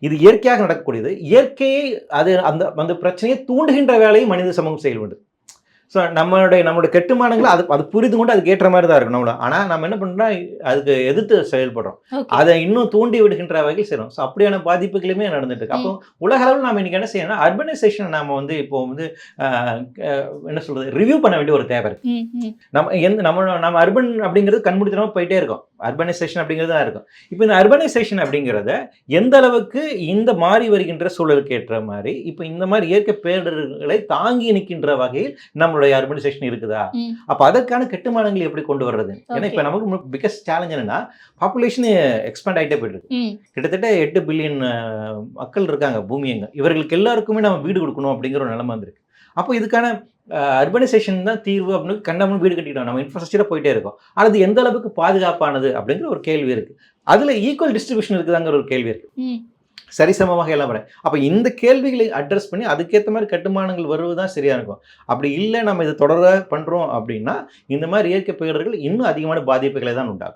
இது இயற்கையாக நடக்கக்கூடியது. இயற்கையை அது அந்த அந்த பிரச்சனையை தூண்டுகின்ற வேலையை மனித சமூகம் செயல்படுது. ஸோ நம்மளுடைய கட்டுமானங்கள அது அது புரிந்து கொண்டு அதுக்கு ஏற்ற மாரி தான் இருக்கும் நம்மளும். ஆனா நம்ம என்ன பண்றோம், அதுக்கு எதிர்த்து செயல்படுறோம். ஓகே. அத இன்னும் தூண்டி விடுகின்ற வகையில் செய்றோம். ஸோ அப்படியான பாதிப்புகளுமே நடந்துட்டு இருக்கு. அப்போ ம். உலக அளவுல நாம இன்னைக்கு என்ன செய்யணும்னா, அர்பனைசேஷன நாம இப்போ அ க என்ன சொல்றது, ரிவ்யூ பண்ண வேண்டிய ஒரு தேவை இருக்கு. ம். ம். நம்ம அர்பன் அப்படிங்கிறது கண்மூடித்தனமா போயிட்டே இருக்கோம். அர்பனைசேஷன் அப்படிங்கிறது தான் இருக்கும். இப்போ இந்த அர்பனைசேஷன் அப்படிங்கிறத எந்த அளவுக்கு இந்த மாறி வருகின்ற சூழலுக்கு ஏற்ற மாரி, இப்போ இந்த மாரி இயற்கை பேரிடர்களை தாங்கி நிற்கின்ற வகையில் நம்மளுடைய அர்பனைசேஷன் இருக்குதா? ம். அப்ப அதற்கான கட்டுமானங்களை எப்படி கொண்டு வர்றது? ஏன்னா ஓகே. இப்ப நமக்கு பிக்கஸ்ட் சேலஞ்ச் என்னன்னா, பாப்புலேஷன் எக்ஸ்பேண்ட் ஆயிட்டே போயிட்டு இருக்கு. ம். கிட்டத்தட்ட 8 பில்லியன் மக்கள் இருக்காங்க பூமி எங்க. இவர்களுக்கு எல்லாருக்குமே நம்ம வீடு குடுக்கணும் அப்படிங்கிற ஒரு நிலைமை வந்திருக்கு. அப்போ இதுக்கான அர்பனைசேஷன் தான் தீர்வு அப்படின்னு கண்டமனு வீடு கட்டிட்டோம். நம்ம இன்ஃப்ராஸ்ட்ரக்சரா போயிட்டே இருக்கோம். ஆனா அது எந்த அளவுக்கு பாதுகாப்பானது அப்படிங்கிற ஒரு கேள்வி இருக்கு. அதுல ஈக்குவல் டிஸ்ட்ரிபியூஷன் இருக்குதாங்கிற ஒரு கேள்வி இருக்கு. ம். சரிசமமாக எல்லாம் வரேன். அப்ப இந்த கேள்விகளை அட்ரஸ் பண்ணி அதுக்கேத்த மாரி கட்டுமானங்கள் வருவது தான் சரியா இருக்கும். அப்படி இல்ல நம்ம இத தொடர பண்றோம் அப்படின்னா, இந்த மாரி இயற்கை பேரிடர்கள் இன்னும் அதிகமான பாதிப்புகளை தான் உண்டாக்கும்.